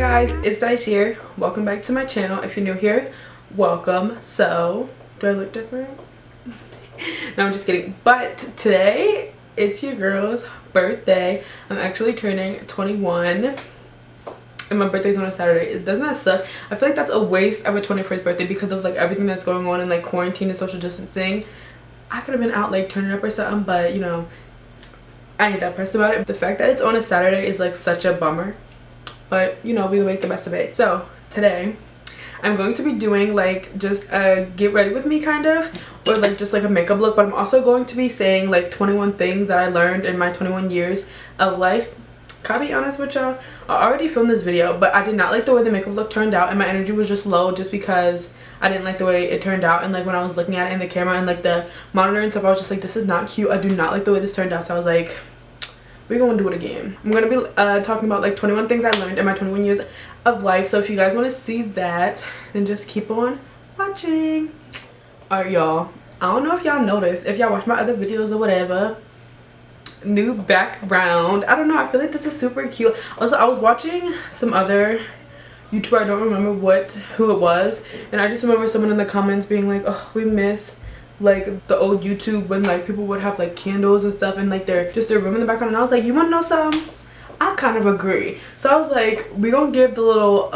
guys, it's Dice here. Welcome back to my channel. If you're new here, welcome. So, do I look different? No, I'm just kidding. But today, it's your girl's birthday. I'm actually turning 21. And my birthday's on a Saturday. Doesn't that suck? I feel like that's a waste of a 21st birthday because of like everything that's going on in like quarantine and social distancing. I could have been out like turning up or something, but you know, I ain't that pressed about it. The fact that it's on a Saturday is like such a bummer. But you know, we'll make the best of it. So today I'm going to be doing like just a get ready with me kind of, or like just like a makeup look, but I'm also going to be saying like 21 things that I learned in my 21 years of life. Can I be honest with y'all? I already filmed this video, but I did not like the way the makeup look turned out, and my energy was just low just because I didn't like the way it turned out. And like when I was looking at it in the camera and like the monitor and stuff, I was just like, this is not cute. I do not like the way this turned out. So I was like, we're gonna do it again. I'm gonna be talking about like 21 things I learned in my 21 years of life. So if you guys want to see that, then just keep on watching. Alright y'all, I don't know if y'all noticed, if y'all watch my other videos or whatever, new background. I don't know, I feel like this is super cute. Also, I was watching some other YouTuber, I don't remember who it was, and I just remember someone in the comments being like, oh, we miss like the old YouTube when like people would have like candles and stuff and like their room in the background. And I was like, you want to know something? I kind of agree. So I was like, we're gonna give the little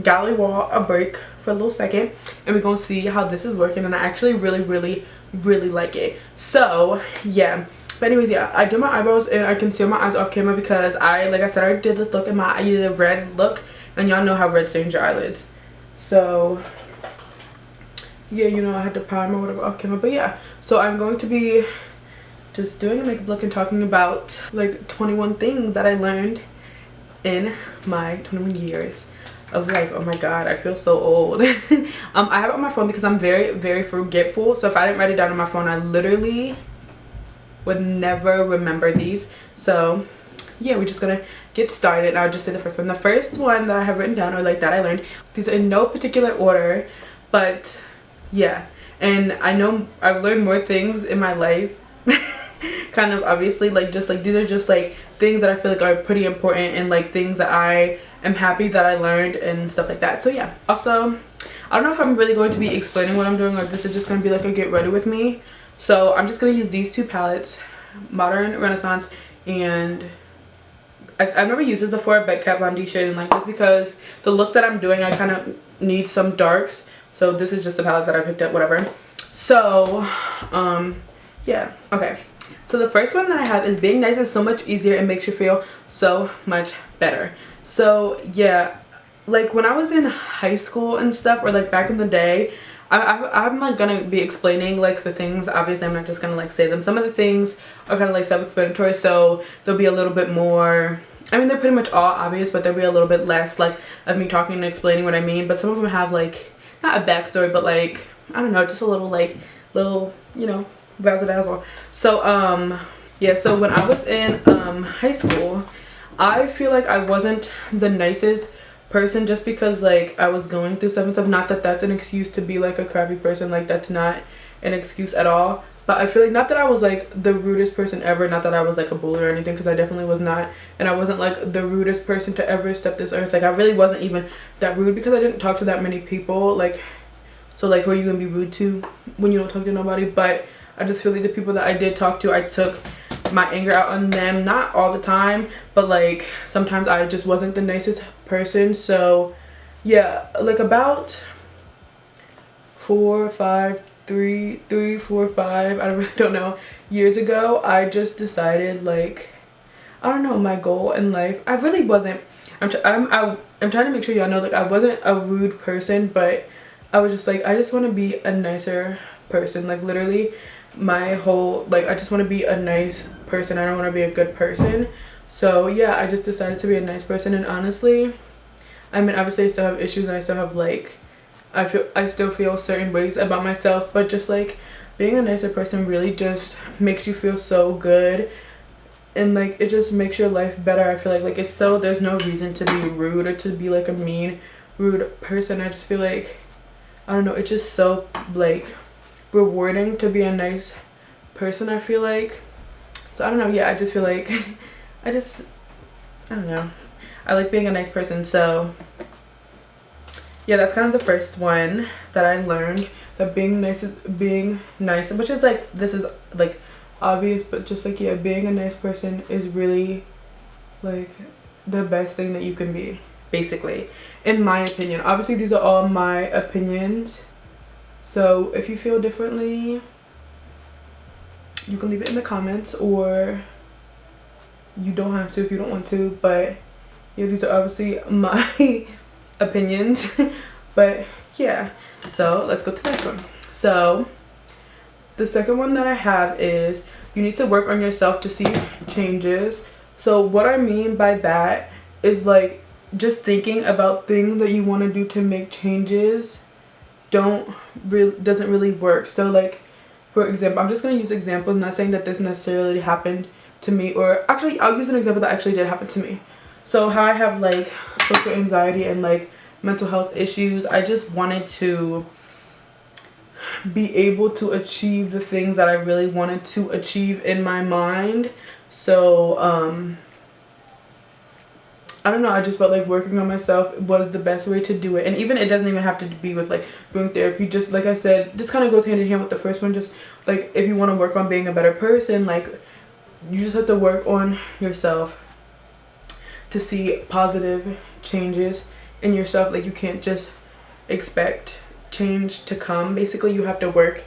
gallery wall a break for a little second, and we're gonna see how this is working. And I actually really like it. So yeah, but anyways, yeah, I did my eyebrows and I concealed my eyes off camera because like I said, I did this look in I did a red look, and y'all know how red stains your eyelids. So yeah, you know, I had to prime or whatever off camera. But yeah, so I'm going to be just doing a makeup look and talking about like 21 things that I learned in my 21 years of life. Oh my god, I feel so old. I have it on my phone because I'm very forgetful. So if I didn't write it down on my phone, I literally would never remember these. So yeah, we're just gonna get started, and I'll just say the first one. The first one that I have written down, or like that I learned, these are in no particular order, but yeah, and I know I've learned more things in my life kind of obviously, like just like these are just like things that I feel like are pretty important, and like things that I am happy that I learned and stuff like that. So yeah, also I don't know if I'm really going to be explaining what I'm doing, or if this is just going to be like a get ready with me. So I'm just going to use these two palettes, Modern Renaissance, and I've never used this before, but Kat Von D shade, and like just because the look that I'm doing, I kind of need some darks. So this is just the palette that I picked up, whatever. So yeah, okay. So the first one that I have is being nice is so much easier and makes you feel so much better. So yeah, like when I was in high school and stuff, or like back in the day, I'm like gonna be explaining like the things. Obviously I'm not just gonna like say them. Some of the things are kind of like self-explanatory, so there'll be a little bit more, I mean they're pretty much all obvious, but there'll be a little bit less like of me talking and explaining what I mean. But some of them have like, not a backstory, but like, I don't know, just a little like, you know, razzle dazzle. So yeah, so when I was in high school, I feel like I wasn't the nicest person just because like I was going through stuff and stuff. Not that that's an excuse to be like a crappy person, like that's not an excuse at all. But I feel like, not that I was like the rudest person ever, not that I was like a bully or anything, because I definitely was not. And I wasn't like the rudest person to ever step this earth. Like I really wasn't even that rude because I didn't talk to that many people. Like, so like who are you gonna be rude to when you don't talk to nobody? But I just feel like the people that I did talk to, I took my anger out on them. Not all the time, but like sometimes I just wasn't the nicest person. So yeah, like about 4, 5, 3, 4, 5, I really don't know, years ago, I just decided, like, I don't know, my goal in life, I really wasn't, I'm trying to make sure y'all know, like, I wasn't a rude person, but I was just like, I just want to be a nicer person. Like literally my whole, like, I just want to be a nice person. I don't want to be a good person. So yeah, I just decided to be a nice person. And honestly, I mean, obviously I still have issues, and I still have like, I still feel certain ways about myself, but just like being a nicer person really just makes you feel so good, and like it just makes your life better. I feel like it's so, there's no reason to be rude or to be like a mean, rude person. I just feel like, I don't know, it's just so like rewarding to be a nice person, I feel like. So I don't know, yeah, I just feel like I don't know, I like being a nice person. So yeah, that's kind of the first one that I learned, that being nice, which is like, this is like obvious, but just like, yeah, being a nice person is really like the best thing that you can be, basically, in my opinion. Obviously these are all my opinions, so if you feel differently, you can leave it in the comments, or you don't have to if you don't want to. But yeah, these are obviously my opinions. But yeah, so let's go to the next one. So the second one that I have is, you need to work on yourself to see changes. So what I mean by that is like, just thinking about things that you want to do to make changes doesn't really work. So like, for example, I'm just going to use examples, not saying that this necessarily happened to me, or actually I'll use an example that actually did happen to me. So how I have like social anxiety and like mental health issues, I just wanted to be able to achieve the things that I really wanted to achieve in my mind. So I don't know, I just felt like working on myself was the best way to do it. And even, it doesn't even have to be with like doing therapy. Just like I said, just kind of goes hand in hand with the first one. Just like, if you want to work on being a better person, like, you just have to work on yourself to see positive changes in yourself. Like, you can't just expect change to come. Basically, you have to work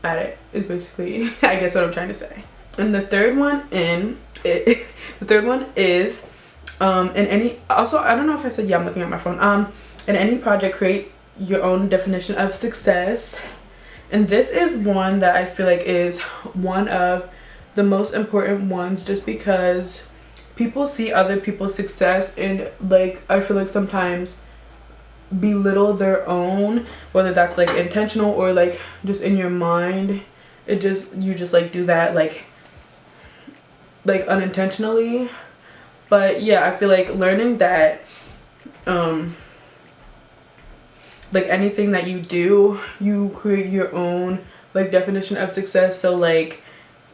at it, is basically I guess what I'm trying to say. And the third one is in any, also, I don't know if I said, yeah, I'm looking at my phone. In any project, create your own definition of success. And this is one that I feel like is one of the most important ones, just because people see other people's success and like, I feel like sometimes belittle their own, whether that's like intentional or like just in your mind. You just like do that like unintentionally. But yeah, I feel like learning that like anything that you do, you create your own like definition of success. So like,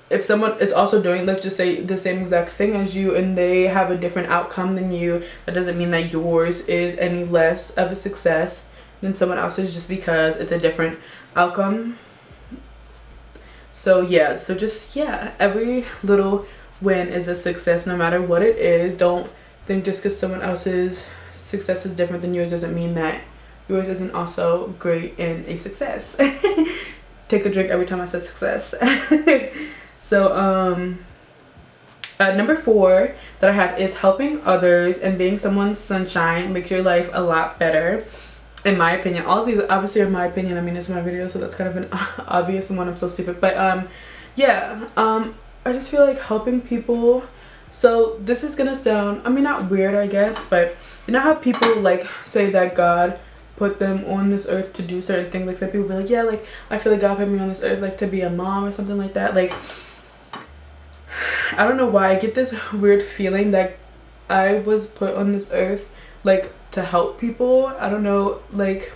if someone is also doing, let's just say, the same exact thing as you, and they have a different outcome than you, that doesn't mean that yours is any less of a success than someone else's, just because it's a different outcome. So yeah, so just, yeah, every little win is a success, no matter what it is. Don't think just because someone else's success is different than yours doesn't mean that yours isn't also great and a success. Take a drink every time I say success. So number 4 that I have is helping others and being someone's sunshine makes your life a lot better, in my opinion. All of these obviously are my opinion. I mean, it's my video, so that's kind of an obvious one. I'm so stupid. But yeah, I just feel like helping people. So this is gonna sound, I mean, not weird, I guess, but you know how people like say that God put them on this earth to do certain things? Like, some people be like, yeah, like, I feel like God put me on this earth like to be a mom or something like that. Like, I don't know why I get this weird feeling that I was put on this earth like to help people. I don't know, like,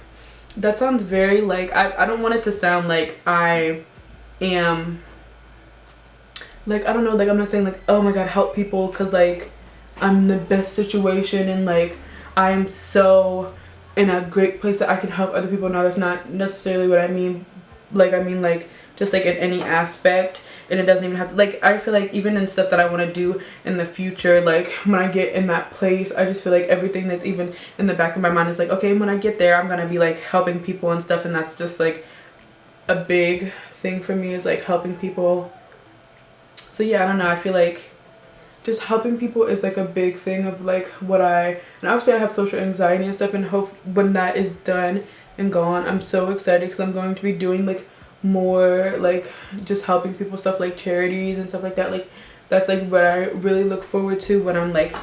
that sounds very like, I don't want it to sound like I am like, I don't know, like, I'm not saying like, oh my god, help people, because like I'm in the best situation and like I am so in a great place that I can help other people. No, that's not necessarily what I mean. Like, I mean like just like in any aspect, and it doesn't even have to, like, I feel like even in stuff that I want to do in the future, like when I get in that place, I just feel like everything that's even in the back of my mind is like, okay, when I get there, I'm gonna be like helping people and stuff. And that's just like a big thing for me, is like helping people. So yeah, I don't know, I feel like just helping people is like a big thing of like what and obviously I have social anxiety and stuff, and hope when that is done and gone, I'm so excited because I'm going to be doing like more like just helping people, stuff like charities and stuff like that. Like, that's like what I really look forward to when I'm like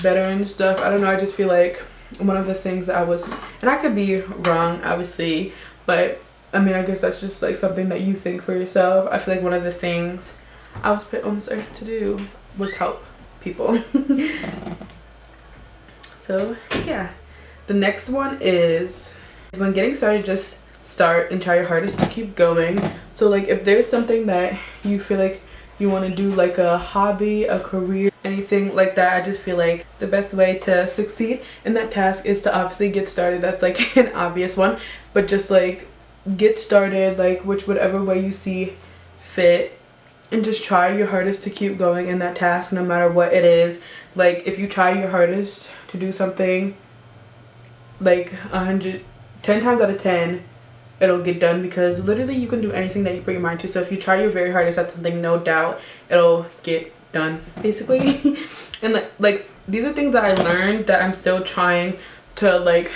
better and stuff. I don't know, I just feel like one of the things that I was, and I could be wrong obviously, but I mean, I guess that's just like something that you think for yourself. I feel like one of the things I was put on this earth to do was help people. So yeah, the next one is when getting started, just start and try your hardest to keep going. So like, if there's something that you feel like you want to do, like a hobby, a career, anything like that. I just feel like the best way to succeed in that task is to obviously get started. That's like an obvious one, but just like get started, like whatever way you see fit, and just try your hardest to keep going in that task no matter what it is. Like if you try your hardest to do something, like 10 times out of 10 it'll get done, because literally you can do anything that you put your mind to. So if you try your very hardest at something, no doubt it'll get done, basically. And like these are things that I learned that I'm still trying to like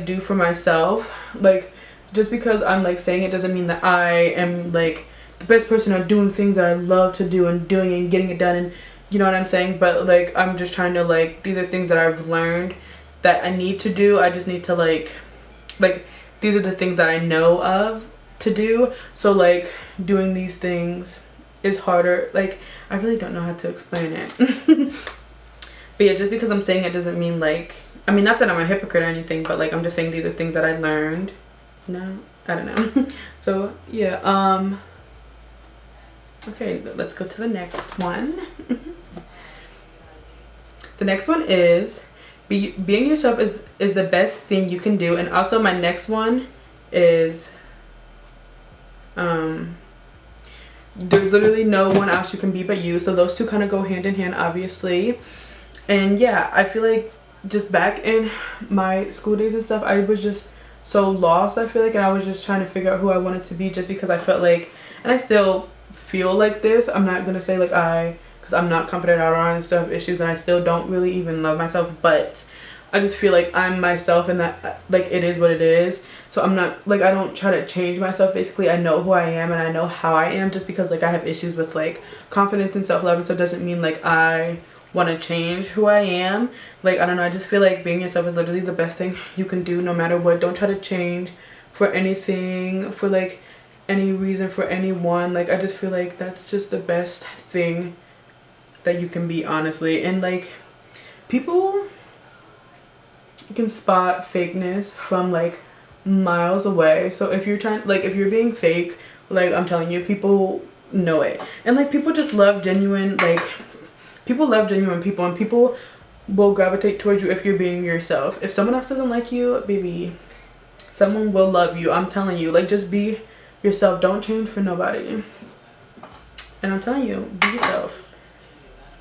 do for myself. Like just because I'm like saying it doesn't mean that I am like the best person at doing things that I love to do and doing and getting it done, and you know what I'm saying. But like I'm just trying to like, these are things that I've learned that I need to do. I just need to like these are the things that I know of to do. So like doing these things is harder. Like I really don't know how to explain it. But yeah, just because I'm saying it doesn't mean like, I mean, not that I'm a hypocrite or anything, but like I'm just saying these are things that I learned. No, I don't know. So yeah, okay, let's go to the next one. The next one is being yourself is the best thing you can do. And also my next one is there's literally no one else you can be but you. So those two kind of go hand in hand, obviously. And yeah, I feel like just back in my school days and stuff, I was just so lost, I feel like, and I was just trying to figure out who I wanted to be, just because I felt like, and I still feel like this, I'm not gonna say like because I'm not confident at all and still have issues, and I still don't really even love myself, but I just feel like I'm myself, and that like it is what it is. So I'm not like, I don't try to change myself. Basically, I know who I am and I know how I am, just because like I have issues with like confidence and self-love, and so it doesn't mean like I want to change who I am. Like I don't know, I just feel like being yourself is literally the best thing you can do, no matter what. Don't try to change for anything, for like any reason, for anyone. Like I just feel like that's just the best thing that you can be, honestly. And like people can spot fakeness from like miles away. So if you're trying, like if you're being fake, like I'm telling you, people know it. And like people just love genuine, like people love genuine people, and people will gravitate towards you if you're being yourself. If someone else doesn't like you, baby, someone will love you. I'm telling you, like just be yourself. Don't change for nobody. And I'm telling you, be yourself.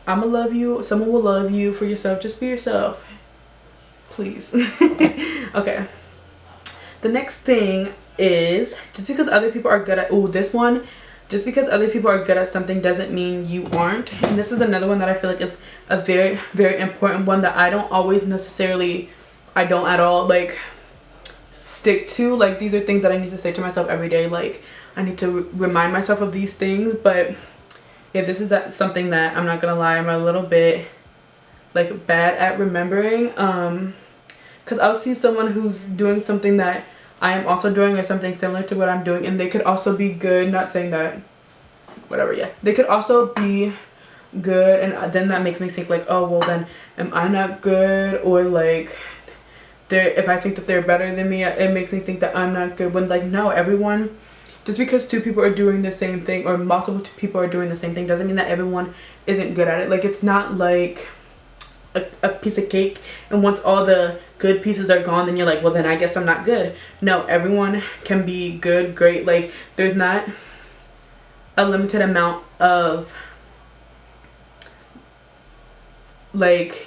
I'ma love you. Someone will love you for yourself. Just be yourself, please. Okay. The next thing is, just because other people are good at, this one, just because other people are good at something doesn't mean you aren't. And this is another one that I feel like is a very, very important one that I don't always necessarily, I don't at all like stick to. Like these are things that I need to say to myself every day. Like I need to remind myself of these things. But yeah, this is something that I'm not gonna lie, I'm a little bit like bad at remembering. Because I'll see someone who's doing something that I am also doing, or something similar to what I'm doing, and they could also be good. Not saying that, whatever, yeah. They could also be good, and then that makes me think like, oh, well then, am I not good? Or like, if I think that they're better than me, it makes me think that I'm not good. When like, no, everyone, just because two people are doing the same thing, or multiple people are doing the same thing, doesn't mean that everyone isn't good at it. Like it's not like a piece of cake, and once all the good pieces are gone, then you're like, well then I guess I'm not good. No, everyone can be good, great. Like there's not a limited amount of like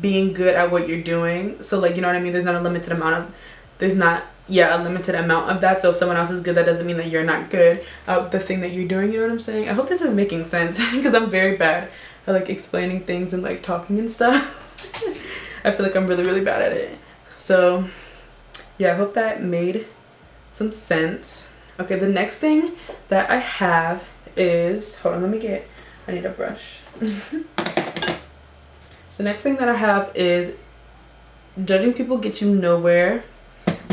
being good at what you're doing. So like, you know what I mean, there's not a limited amount of, there's not, yeah, a limited amount of that. So if someone else is good, that doesn't mean that you're not good at the thing that you're doing. You know what I'm saying? I hope this is making sense, because I'm very bad at like explaining things and like talking and stuff. I feel like I'm really, really bad at it. So yeah, I hope that made some sense. Okay, the next thing that I have is, hold on, I need a brush. The next thing that I have is judging people gets you nowhere,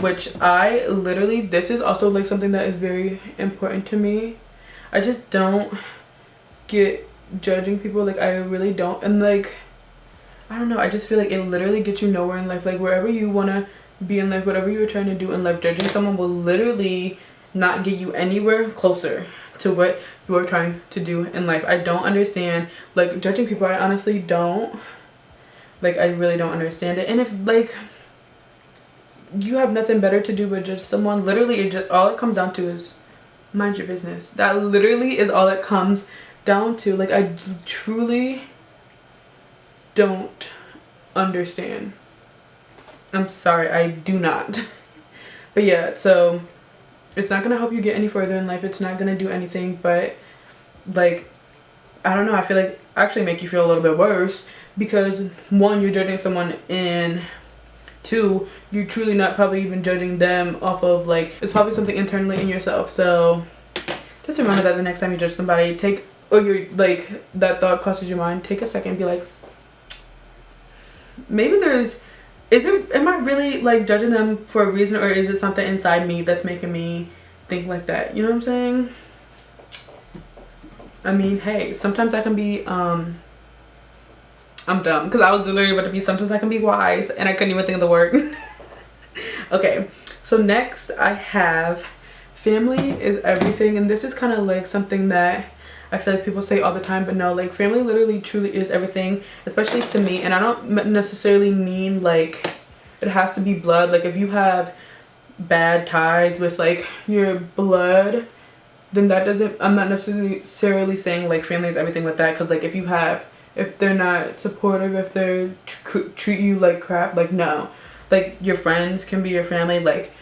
which I literally, this is also like something that is very important to me. I just don't get judging people, like I really don't. And like, I don't know, I just feel like it literally gets you nowhere in life. Like wherever you want to be in life, whatever you're trying to do in life, judging someone will literally not get you anywhere closer to what you are trying to do in life. I don't understand like judging people. I honestly don't. Like, I really don't understand it. And if like you have nothing better to do but judge someone, literally it just, all it comes down to is mind your business. That literally is all it comes down to. Like, I truly don't understand. I'm sorry, I do not. But yeah, so it's not gonna help you get any further in life. It's not gonna do anything but like, I don't know, I feel like actually make you feel a little bit worse, because one, you're judging someone, and two, you're truly not probably even judging them off of like, it's probably something internally in yourself. So just remember that the next time you judge somebody, take, or you're like, that thought crosses your mind, take a second and be like, maybe am I really like judging them for a reason, or is it something inside me that's making me think like that? You know what I'm saying? I mean, hey, sometimes I can be I'm dumb, because I was literally about to be sometimes I can be wise, and I couldn't even think of the word. Okay, so next I have family is everything, and this is kind of like something that I feel like people say all the time, but no, like family literally truly is everything, especially to me. And I don't necessarily mean like it has to be blood. Like, if you have bad ties with like your blood, then that doesn't, I'm not necessarily saying like family is everything with that, because like if they're not supportive, if they treat you like crap, like no, like your friends can be your family, like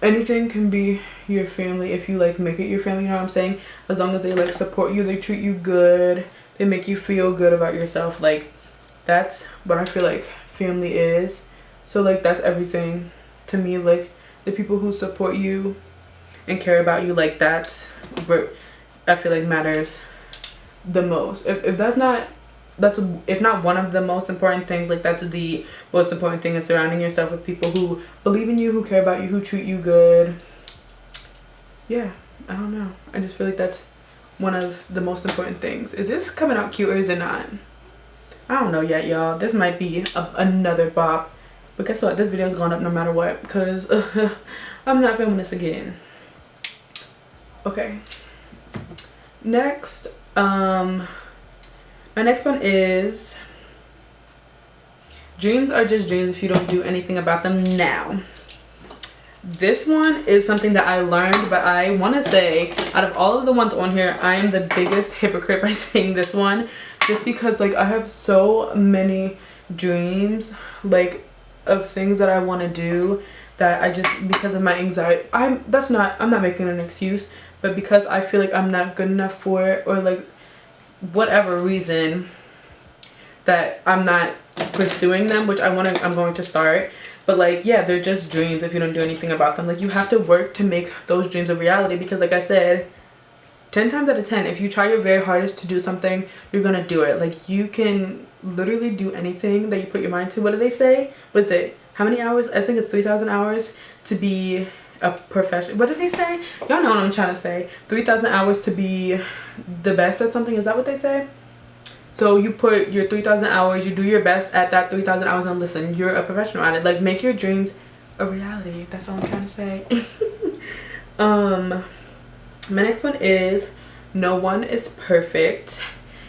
anything can be your family if you like make it your family, you know what I'm saying? As long as they like support you, they treat you good, they make you feel good about yourself, like that's what I feel like family is. So like that's everything to me. Like the people who support you and care about you, like that's what I feel like matters the most. If that's not, if not one of the most important things, like that's the most important thing, is surrounding yourself with people who believe in you, who care about you, who treat you good. Yeah, I don't know, I just feel like that's one of the most important things. Is this coming out cute or is it not? I don't know yet, y'all. This might be another bop, but guess what, this video is going up no matter what, because I'm not filming this again. Okay, next my next one is dreams are just dreams if you don't do anything about them now. This one is something that I learned, but I want to say out of all of the ones on here, I am the biggest hypocrite by saying this one, just because like I have so many dreams like of things that I want to do, that I just, because of my anxiety, I'm not making an excuse, but because I feel like I'm not good enough for it, or like whatever reason, that I'm not pursuing them, which I'm going to start. But like, yeah, they're just dreams if you don't do anything about them. Like, you have to work to make those dreams a reality, because like I said, 10 times out of 10, if you try your very hardest to do something, you're gonna do it. Like, you can literally do anything that you put your mind to. What do they say? What is it? How many hours? I think it's 3,000 hours to be a professional. What did they say? Y'all know what I'm trying to say. 3,000 hours to be the best at something. Is that what they say? So you put your 3,000 hours, you do your best at that 3,000 hours, and listen, you're a professional at it. Like, make your dreams a reality. That's all I'm trying to say. My next one is no one is perfect.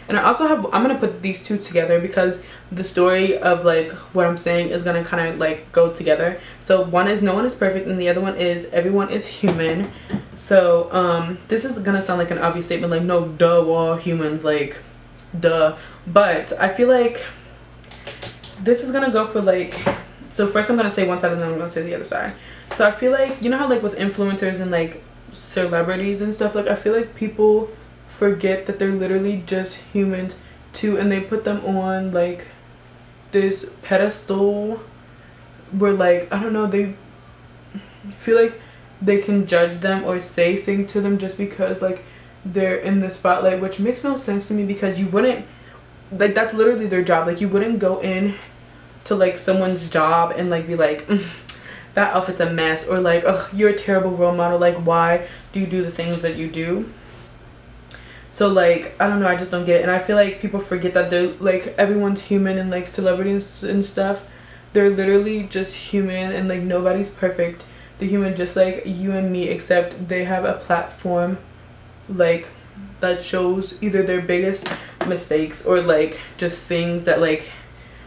And I also have, I'm gonna put these two together because the story of like what I'm saying is gonna kind of like go together. So one is no one is perfect, and the other one is everyone is human. So this is gonna sound like an obvious statement, like no, duh, we're all humans, like duh. But I feel like this is gonna go for like, so first I'm gonna say one side and then I'm gonna say the other side. So I feel like, you know how like with influencers and like celebrities and stuff, like I feel like people forget that they're literally just humans too, and they put them on like this pedestal where like, I don't know, they feel like they can judge them or say things to them just because like they're in the spotlight, which makes no sense to me, because you wouldn't, like, that's literally their job. Like, you wouldn't go in to like someone's job and like be like, that outfit's a mess, or like, oh, you're a terrible role model, like why do you do the things that you do? So like, I don't know, I just don't get it. And I feel like people forget that they're like, everyone's human, and like celebrities and stuff, they're literally just human, and like nobody's perfect. They're human just like you and me, except they have a platform like that shows either their biggest mistakes or like just things that like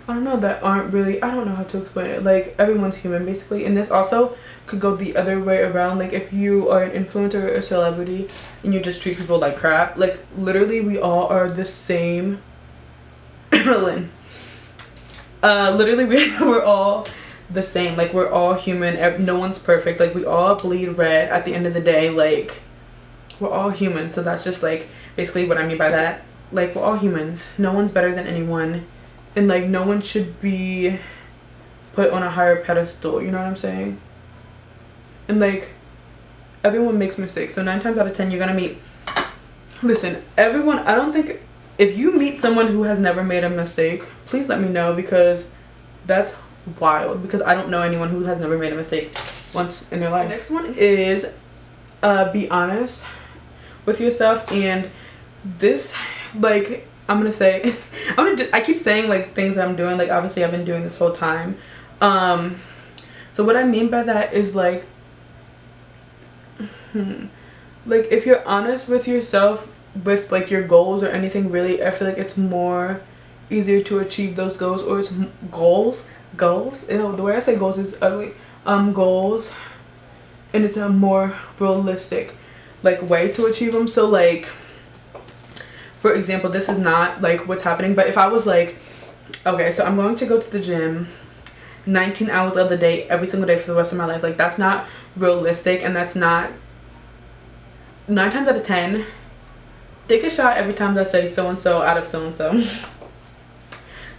I don't know, that aren't really, I don't know how to explain it. Like everyone's human basically, and this also could go the other way around. Like if you are an influencer or a celebrity and you just treat people like crap, like literally we all are the same. Literally we're all the same. Like we're all human. No one's perfect. Like we all bleed red at the end of the day. Like we're all human. So that's just like basically what I mean by that. Like we're all humans. No one's better than anyone, and like no one should be put on a higher pedestal, you know what I'm saying? And like everyone makes mistakes, so 9 times out of 10 you're gonna meet, listen, everyone, I don't think, if you meet someone who has never made a mistake, please let me know, because that's wild, because I don't know anyone who has never made a mistake once in their life. The next one is be honest with yourself. And this, like, I'm gonna say I keep saying like things that I'm doing, like obviously I've been doing this whole time. So what I mean by that is like like if you're honest with yourself with like your goals or anything really, I feel like it's more easier to achieve those goals, or it's goals ew, the way I say goals is ugly, goals, and it's a more realistic like way to achieve them. So like for example, this is not like what's happening, but if I was like, okay, so I'm going to go to the gym 19 hours of the day every single day for the rest of my life, like that's not realistic, and that's not, 9 times out of 10 take a shot every time I say so and so out of so and so.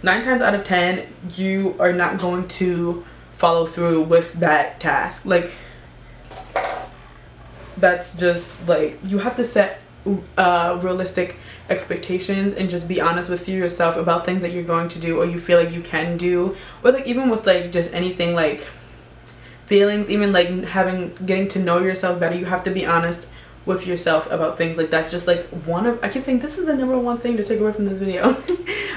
9 times out of 10 you are not going to follow through with that task. Like that's just like, you have to set realistic expectations and just be honest with yourself about things that you're going to do or you feel like you can do, or like even with like just anything like feelings, even like getting to know yourself better, you have to be honest with yourself about things. Like that's just like one of, I keep saying this is the number one thing to take away from this video.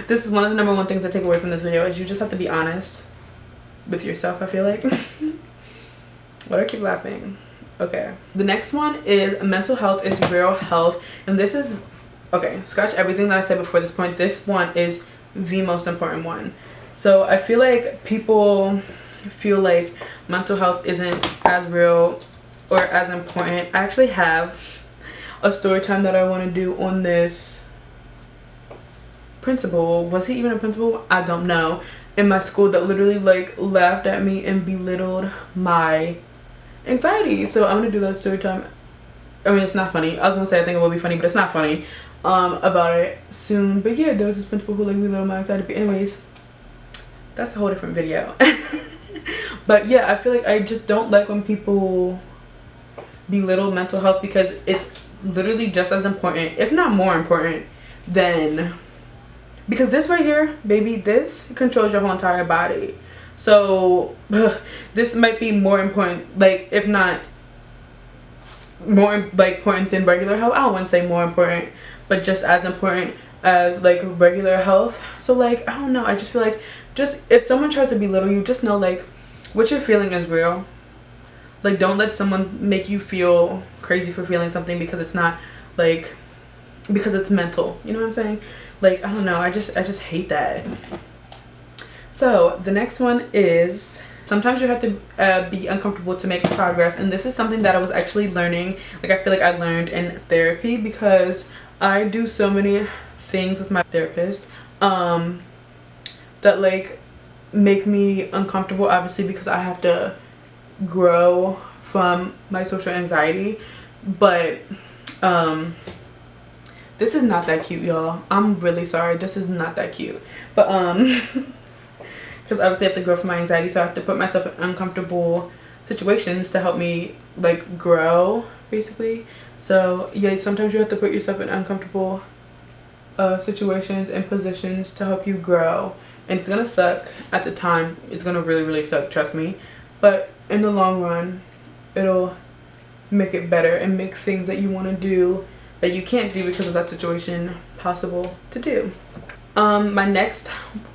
This is one of the number one things to take away from this video, is you just have to be honest with yourself, I feel like. Why do I keep laughing? Okay, the next one is mental health is real health, and this is, okay, scratch everything that I said before this point, this one is the most important one. So I feel like people feel like mental health isn't as real or as important. I actually have a story time that I want to do on this principal. Was he even a principal? I don't know. In my school, that literally like laughed at me and belittled my anxiety. So I'm gonna do that story time. I mean, it's not funny. I was gonna say I think it will be funny, but it's not funny about it soon. But yeah, there was this principal who like belittled my anxiety. But anyways, that's a whole different video. But yeah, I feel like I just don't like when people belittle mental health, because it's literally just as important, if not more important, than, because this right here, baby, this controls your whole entire body. So this might be more important, like if not more like important than regular health. I wouldn't say more important, but just as important as like regular health. So like I don't know, I just feel like, just if someone tries to belittle you, just know like what you're feeling is real. Like don't let someone make you feel crazy for feeling something because it's not, like, because it's mental, you know what I'm saying? Like I don't know, I just hate that. So the next one is, sometimes you have to be uncomfortable to make progress, and this is something that I was actually learning, like I feel like I learned in therapy, because I do so many things with my therapist that like make me uncomfortable, obviously because I have to grow from my social anxiety. But this is not that cute, y'all. I'm really sorry, this is not that cute, but because obviously I have to grow from my anxiety, so I have to put myself in uncomfortable situations to help me like grow, basically. So yeah, sometimes you have to put yourself in uncomfortable situations and positions to help you grow, and it's gonna suck at the time. It's gonna really suck, trust me, but in the long run it'll make it better and make things that you want to do that you can't do because of that situation possible to do. My next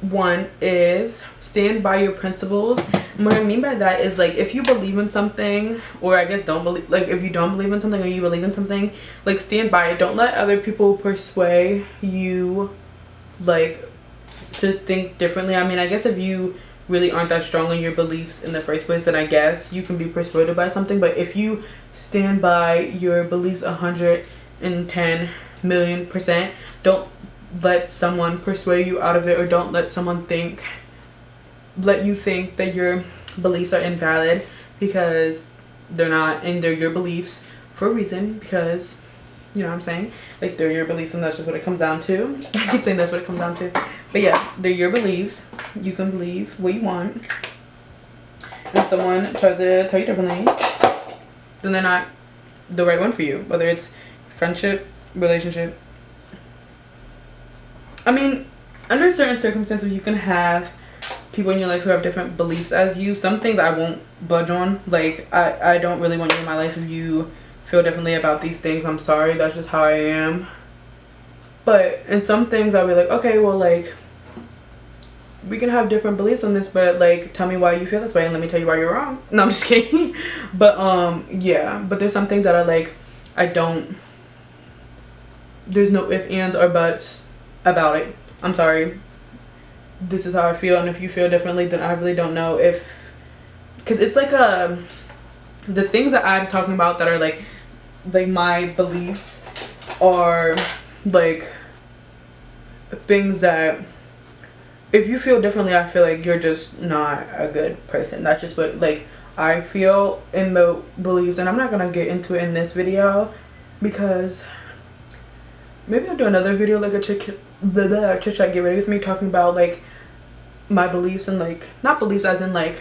one is stand by your principles. what I mean by that is like if you believe in something, or I guess don't believe, like if you don't believe in something or you believe in something, like stand by it. Don't let other people persuade you like to think differently. I mean, I guess if you really aren't that strong in your beliefs in the first place, then I guess you can be persuaded by something. But if you stand by your beliefs 110 million %, don't let someone persuade you out of it, or don't let someone let you think that your beliefs are invalid, because they're not, and they're your beliefs for a reason, because you know what I'm saying, like they're your beliefs and that's just what it comes down to. I keep saying that's what it comes down to, but yeah, they're your beliefs. You can believe what you want, and if someone tries to tell you differently, then they're not the right one for you, whether it's friendship, relationship. I mean, under certain circumstances you can have people in your life who have different beliefs as you. Some things I won't budge on. Like I don't really want you in my life if you feel differently about these things. I'm sorry, that's just how I am. But in some things I'll be like, okay, well, like we can have different beliefs on this, but like tell me why you feel this way and let me tell you why you're wrong. No, I'm just kidding. But yeah, but there's some things that there's no ifs, ands, or buts about it. I'm sorry, this is how I feel, and if you feel differently, then I really don't know if, because it's like the things that I'm talking about that are like my beliefs are like things that if you feel differently, I feel like you're just not a good person. That's just what like I feel in the beliefs, and I'm not gonna get into it in this video because maybe I'll do another video, like a chit chat get ready with me, talking about like my beliefs, and like not beliefs as in like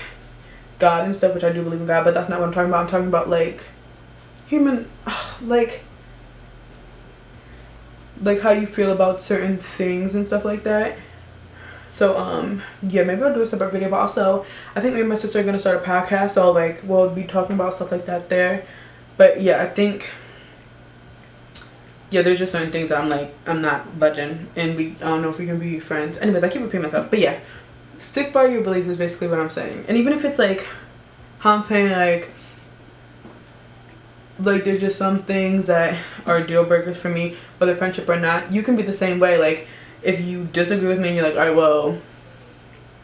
God and stuff, which I do believe in God, but that's not what I'm talking about. I'm talking about like human, like how you feel about certain things and stuff like that. So yeah, maybe I'll do a separate video, but also I think me and my sister are gonna start a podcast, so like we'll be talking about stuff like that there. But yeah, I think, yeah, there's just certain things that I'm like, I'm not budging, and I don't know if we can be friends. Anyways, I keep repeating myself, but yeah, stick by your beliefs is basically what I'm saying. And even if it's like how I'm saying, like there's just some things that are deal breakers for me, whether friendship or not. You can be the same way. Like if you disagree with me and you're like, alright, well,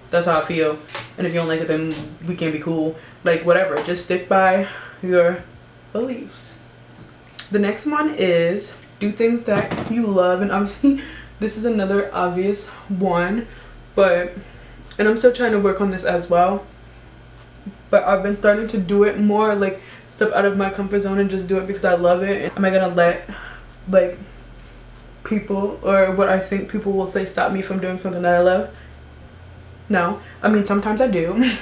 that's how I feel, and if you don't like it, then we can't be cool. Like whatever, just stick by your beliefs. The next one is do things that you love, and obviously this is another obvious one, and I'm still trying to work on this as well, but I've been starting to do it more, like step out of my comfort zone and just do it because I love it. Am I gonna let like people or what I think people will say stop me from doing something that I love? No. I mean, sometimes I do and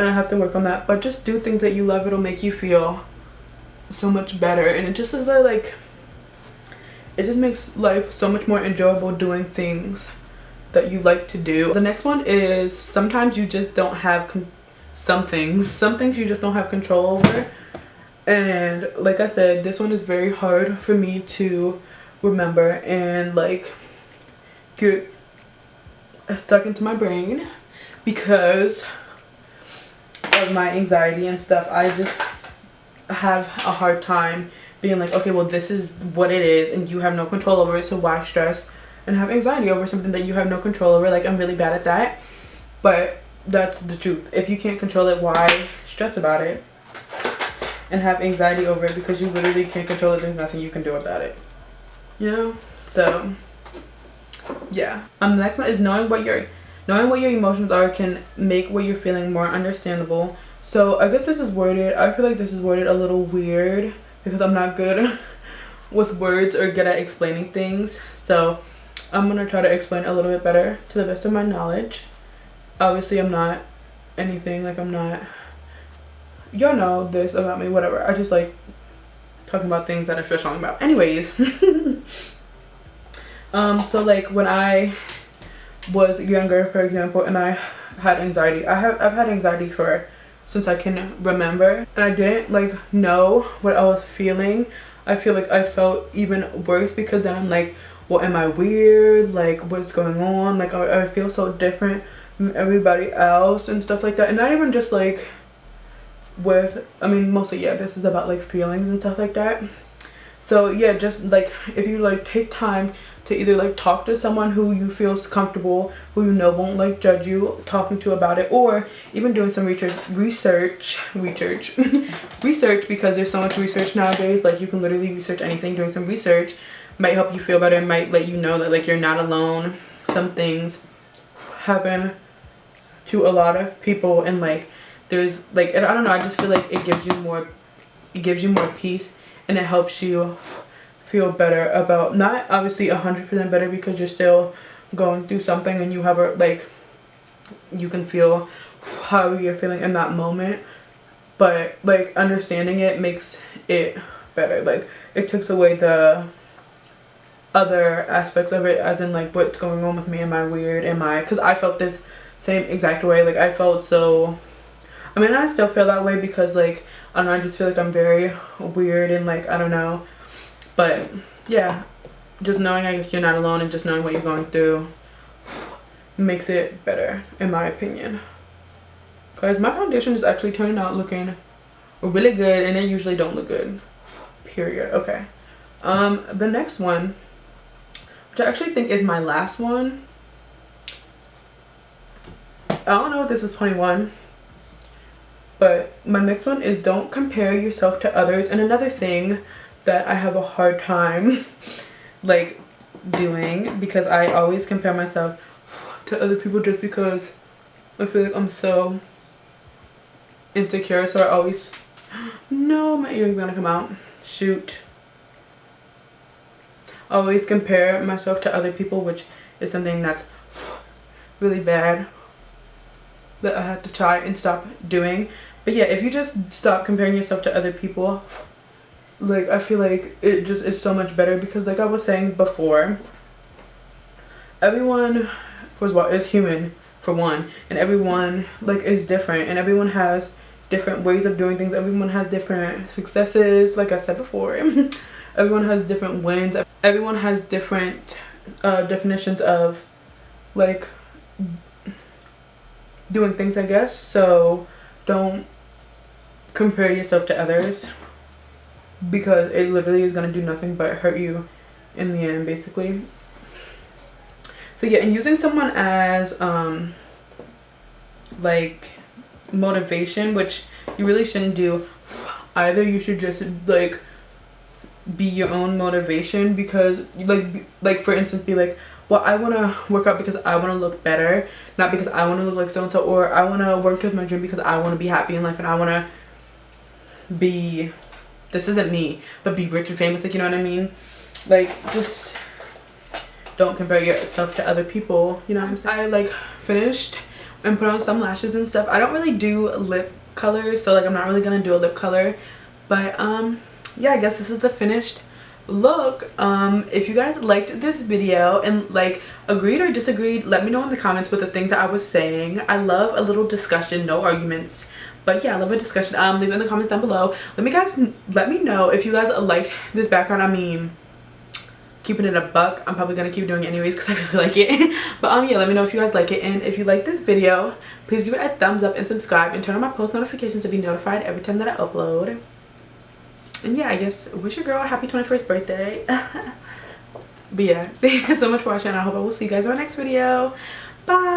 I have to work on that, but just do things that you love. It'll make you feel so much better, and it just is like it just makes life so much more enjoyable doing things that you like to do. The next one is sometimes you just don't have some things you just don't have control over, and like I said, this one is very hard for me to remember and like get stuck into my brain because of my anxiety and stuff. I just have a hard time being like, okay, well, this is what it is and you have no control over it, so why stress and have anxiety over something that you have no control over? Like, I'm really bad at that, but that's the truth. If you can't control it, why stress about it and have anxiety over it? Because you literally can't control it. There's nothing you can do about it, you know? So yeah. The next one is knowing what your emotions are can make what you're feeling more understandable. So I guess this is worded, I feel like this is worded a little weird because I'm not good with words or good at explaining things. So I'm gonna try to explain it a little bit better to the best of my knowledge. Obviously I'm not anything, like I'm not, y'all know this about me, whatever. I just like talking about things that I feel strong about. Anyways, so like when I was younger, for example, and I had anxiety, I've had anxiety since I can remember, and I didn't like know what I was feeling. I feel like I felt even worse because then I'm like, well, am I weird? Like, what's going on? Like, I feel so different everybody else and stuff like that. And not even just like with, I mean, mostly, yeah, this is about like feelings and stuff like that. So yeah, just like if you like take time to either like talk to someone who you feel comfortable, who you know won't like judge you, talking to about it, or even doing some research because there's so much research nowadays. Like you can literally research anything. Doing some research might help you feel better, might let you know that like you're not alone. Some things happen to a lot of people, and like there's like, I don't know, I just feel like it gives you more peace, and it helps you feel better about, not obviously 100% better because you're still going through something and you have a, like, you can feel how you're feeling in that moment, but like understanding it makes it better. Like it takes away the other aspects of it, as in like what's going on with me, am I weird, because I felt this same exact way. Like I felt so, I mean, I still feel that way because like, I don't know, I just feel like I'm very weird and like, I don't know. But yeah, just knowing, I guess, you're not alone, and just knowing what you're going through makes it better, in my opinion. Guys, my foundation is actually turning out looking really good, and they usually don't look good. Period. Okay. The next one, which I actually think is my last one. I don't know if this is 21. But my next one is don't compare yourself to others. And another thing that I have a hard time like doing, because I always compare myself to other people just because I feel like I'm so insecure. So I always, no, my earring's gonna come out. Shoot. I always compare myself to other people, which is something that's really bad that I have to try and stop doing. But yeah, if you just stop comparing yourself to other people, like I feel like it just is so much better, because like I was saying before, everyone, first of all, is human for one, and everyone like is different, and everyone has different ways of doing things. Everyone has different successes, like I said before. Everyone has different wins. Everyone has different definitions of like doing things, I guess. So don't compare yourself to others, because it literally is going to do nothing but hurt you in the end, basically. So yeah, and using someone as like motivation, which you really shouldn't do either. You should just like be your own motivation, because like for instance, be like, well, I want to work out because I want to look better, not because I want to look like so and so, or I want to work towards my dream because I want to be happy in life, and I want to be, this isn't me, but be rich and famous, like, you know what I mean? Like, just don't compare yourself to other people, you know what I'm saying? I like finished and put on some lashes and stuff. I don't really do lip colors, so like I'm not really gonna do a lip color, but yeah, I guess this is the finished look. If you guys liked this video and like agreed or disagreed, let me know in the comments with the things that I was saying. I love a little discussion, no arguments, but yeah, I love a discussion. Leave it in the comments down below. Let me know if you guys liked this background. I mean, keeping it a buck, I'm probably gonna keep doing it anyways because I really like it. But yeah, let me know if you guys like it, and if you like this video, please give it a thumbs up and subscribe and turn on my post notifications to be notified every time that I upload. And yeah, I guess wish your girl a happy 21st birthday. But yeah, thank you so much for watching. I hope I will see you guys in my next video. Bye.